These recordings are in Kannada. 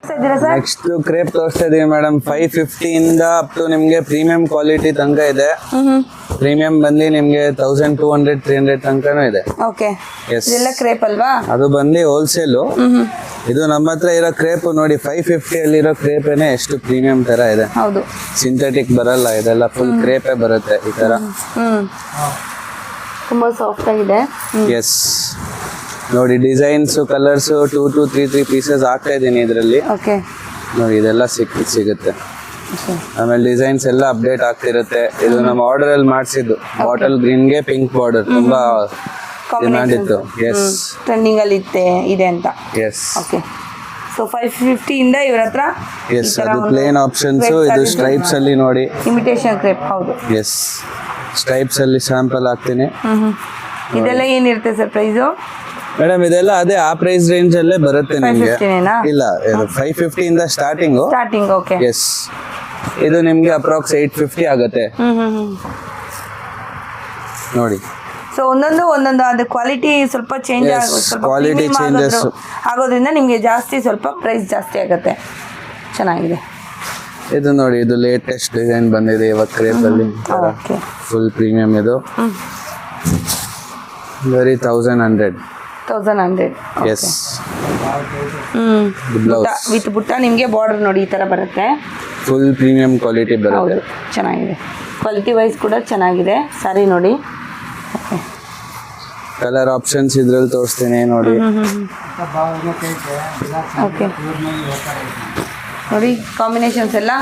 ತೋರಿಸ್ತಾ ಇದ್ದೀರಾ ಸರ್? ನೆಕ್ಸ್ಟ್ ಕ್ರೇಪ್ ತೋರಿಸ್ತಾ ಇದೀವಿ ಮೇಡಮ್. 550 ಇಂದ ಅಪ್ ಟು ನಿಮ್ಗೆ ಪ್ರೀಮಿಯಂ ಕ್ವಾಲಿಟಿ ತನಕ ಇದೆ. ಪ್ರೀಮಿಯಂ ಬಂದು ನಿಮ್ಗೆ 1200 300 ತನಕನೂ ಇದೆ. ಓಕೆ, ಎಸ್, ಇದೆಲ್ಲ ಕ್ರೇಪ್ ಅಲ್ವಾ? ಅದು ಬಂದು ಹೋಲ್ಸೇಲು. ಇದು ನಮ್ಮ ಹತ್ರ ಇರೋ ಕ್ರೇಪ್ ನೋಡಿ 550 ಅಲ್ಲಿರೋ ಕ್ರೇಪೇನೆ ಎಷ್ಟು ಪ್ರೀಮಿಯಂ ತರ ಇದೆ. ಹೌದು, ಸಿಂಥೆಟಿಕ್ ಬರಲ್ಲ, ಇದೆಲ್ಲ ಫುಲ್ ಕ್ರೇಪೇ ಬರುತ್ತೆ ಈ ತರ. ತುಂಬಾ ಸಾಫ್ಟ್ ಆಗಿದೆ. ಎಸ್, ನೋಡಿ ಡಿಸೈನ್ಸ್ ಕಲರ್ಸ್ 2 to 3 ಪೀಸಸ್ ಹಾಕ್ತಾ ಇದೀನಿ ಇದರಲ್ಲಿ. ಓಕೆ, ನೋಡಿ ಇದೆಲ್ಲ ಸಿಗುತ್ತೆ. ಆಮೇಲೆ ಡಿಸೈನ್ಸ್ ಎಲ್ಲ ಅಪ್ಡೇಟ್ ಆಗ್ತಿರುತ್ತೆ. ಇದು ನಮ್ಮ ಆರ್ಡರ್ ಅಲ್ಲಿ ಮಾಡಿಸಿದ್ದು. ಬಾಟಲ್ ಗ್ರೀನ್ ಗೆ ಪಿಂಕ್ ಬಾರ್ಡರ್ ತುಂಬಾ ಡಿಮ್ಯಾಂಡ್ ಇತ್ತು. ಎಸ್, ಟ್ರೆಂಡಿಂಗ್ ಅಲ್ಲಿ ಇದೆ ಅಂತ. S, okay. ಸೊ 550 ಇಂದ ಇವ್ರ ಹತ್ರ ಎಸ್, ಅದು ಪ್ಲೇನ್ ಆಪ್ಷನ್ಸ್. ಇದು ಸ್ಟ್ರೈಪ್ಸ್ ಅಲ್ಲಿ ನೋಡಿ, ಇಮಿಟೇಷನ್ ಕ್ರೇಪ್. ಹೌದು, ಎಸ್, ಸ್ಟ್ರೈಪ್ಸ್ ಅಲ್ಲಿ ಸ್ಯಾಂಪಲ್ ಹಾಕ್ತೀನಿ. ಇದೆಲ್ಲ ಏನಿರುತ್ತೆ ಸರ್ ಪ್ರೈಸು? ಮೇಡಮ್ ಇದೆಲ್ಲ ಅದೇ ಆ ಪ್ರೈಸ್ ರೇಂಜ್ ಅಲ್ಲೇ ಬರುತ್ತೆ ನಿಮಗೆ. 550 ಇಲ್ಲ, 550 ಇಂದ ಸ್ಟಾರ್ಟಿಂಗ್. ಓಕೆ. ಎಸ್, ಇದು ನಿಮ್ಗೆ ಅಪ್ರಾಕ್ಸ್ 850 ಆಗುತ್ತೆ ನೋಡಿ. ಸೊ ಒಂದೊಂದು ಅದು ಕ್ವಾಲಿಟಿ ಸ್ವಲ್ಪ ಚೇಂಜ್ ಕ್ವಾಲಿಟಿ ಚೇಂಜಸ್ ಆಗೋದ್ರಿಂದ ನಿಮಗೆ ಜಾಸ್ತಿ ಸ್ವಲ್ಪ ಪ್ರೈಸ್ ಜಾಸ್ತಿ ಆಗುತ್ತೆ. ಚೆನ್ನಾಗಿದೆ. ಇದು ನೋಡಿ, ಇದು ಲೇಟೆಸ್ಟ್ ಡಿಸೈನ್ ಬಂದಿದೆ ಇವಾಗ ಕ್ರೇಪ್ ಅಲ್ಲಿ. ಫುಲ್ ಪ್ರೀಮಿಯಂ ಇದು. ಬರೀ 1100. ಎಸ್, ವಿತ್ ಬುಟ್ಟ ನಿಮಗೆ ಬಾರ್ಡರ್ ನೋಡಿ ಈ ತರ ಬರುತ್ತೆ. ಫುಲ್ ಪ್ರೀಮಿಯಂ ಕ್ವಾಲಿಟಿ ಬರುತ್ತೆ. ಚೆನ್ನಾಗಿದೆ, ಕ್ವಾಲಿಟಿ ವೈಸ್ ಕೂಡ ಚೆನ್ನಾಗಿದೆ ಸಾರಿ ನೋಡಿ. ಕಲರ್ ಆಪ್ಷನ್ಸ್ ಇದ್ರಲ್ಲಿ ತೋರಿಸ್ತೀನಿ ನೋಡಿ. ಓಕೆ, ನೋಡಿ ಕಾಂಬಿನೇಷನ್ಸ್ ಎಲ್ಲ.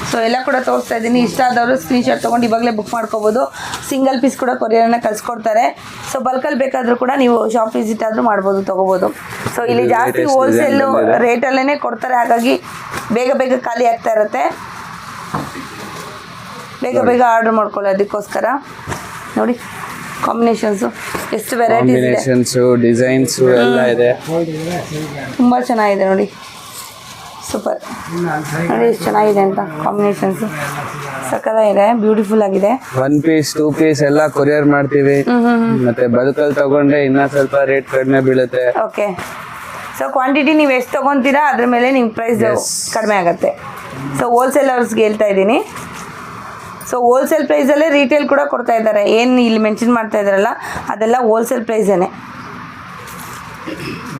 ಸೊ ಎಲ್ಲ ಕೂಡ ತೋರಿಸ್ತಾ ಇದ್ದೀನಿ. ಇಷ್ಟ ಆದವರು ಸ್ಕ್ರೀನ್ಶಾಟ್ ತೊಗೊಂಡು ಇವಾಗಲೇ ಬುಕ್ ಮಾಡ್ಕೋಬೋದು. ಸಿಂಗಲ್ ಪೀಸ್ ಕೂಡ ಕೊರಿಯರ್ನ ಕಳಿಸ್ಕೊಡ್ತಾರೆ. ಸೊ ಬಲ್ಕಲ್ಲಿ ಬೇಕಾದರೂ ಕೂಡ ನೀವು ಶಾಪ್ ವಿಸಿಟ್ ಆದರೂ ಮಾಡ್ಬೋದು, ತೊಗೋಬೋದು. ಸೊ ಇಲ್ಲಿ ಜಾಸ್ತಿ ಹೋಲ್ಸೇಲು ರೇಟಲ್ಲೇ ಕೊಡ್ತಾರೆ. ಹಾಗಾಗಿ ಬೇಗ ಖಾಲಿ ಆಗ್ತಾ ಇರುತ್ತೆ. ಬೇಗ ಆರ್ಡರ್ ಮಾಡ್ಕೊಳ್ಳೋದಕ್ಕೋಸ್ಕರ ನೋಡಿ ಕಾಂಬಿನೇಷನ್ಸು ಎಷ್ಟು ವೆರೈಟೀಸ್, ಡಿಸೈನ್ಸ್ ಎಲ್ಲ ಇದೆ. ತುಂಬ ಚೆನ್ನಾಗಿದೆ ನೋಡಿ. ಸೂಪರ್ ನೋಡಿ ಎಷ್ಟು ಚೆನ್ನಾಗಿದೆ ಅಂತ. ಕಾಂಬಿನೇಷನ್ಸ್ ಸಕ್ಕತ್ತಾಗಿದೆ, ಬ್ಯೂಟಿಫುಲ್ ಆಗಿದೆ. 1 ಪೀಸ್ 2 ಪೀಸ್ ಎಲ್ಲ ಕೊರಿಯರ್ ಮಾಡ್ತೀವಿ. ಮತ್ತೆ ಬಲ್ಕಲ್ಲಿ ತಗೊಂಡ್ರೆ ಇನ್ನ ಸ್ವಲ್ಪ ರೇಟ್ ಕಡಿಮೆ ಬೀಳುತ್ತೆ. ಓಕೆ, ಸೊ ಕ್ವಾಂಟಿಟಿ ನೀವು ಎಷ್ಟು ತೊಗೊತೀರಾ ಅದ್ರ ಮೇಲೆ ನಿಮ್ಮ ಪ್ರೈಸ್ ಕಡಿಮೆ ಆಗುತ್ತೆ. ಸೊ ಹೋಲ್ಸೇಲರ್ಸ್ಗೆ ಹೇಳ್ತಾ ಇದ್ದೀನಿ. ಸೊ ಹೋಲ್ಸೇಲ್ ಪ್ರೈಸಲ್ಲೇ ರೀಟೇಲ್ ಕೂಡ ಕೊಡ್ತಾ ಇದ್ದಾರೆ. ಏನು ಇಲ್ಲಿ ಮೆನ್ಷನ್ ಮಾಡ್ತಾ ಇದ್ದಾರಲ್ಲ ಅದೆಲ್ಲ ಹೋಲ್ಸೇಲ್ ಪ್ರೈಸೇನೆ.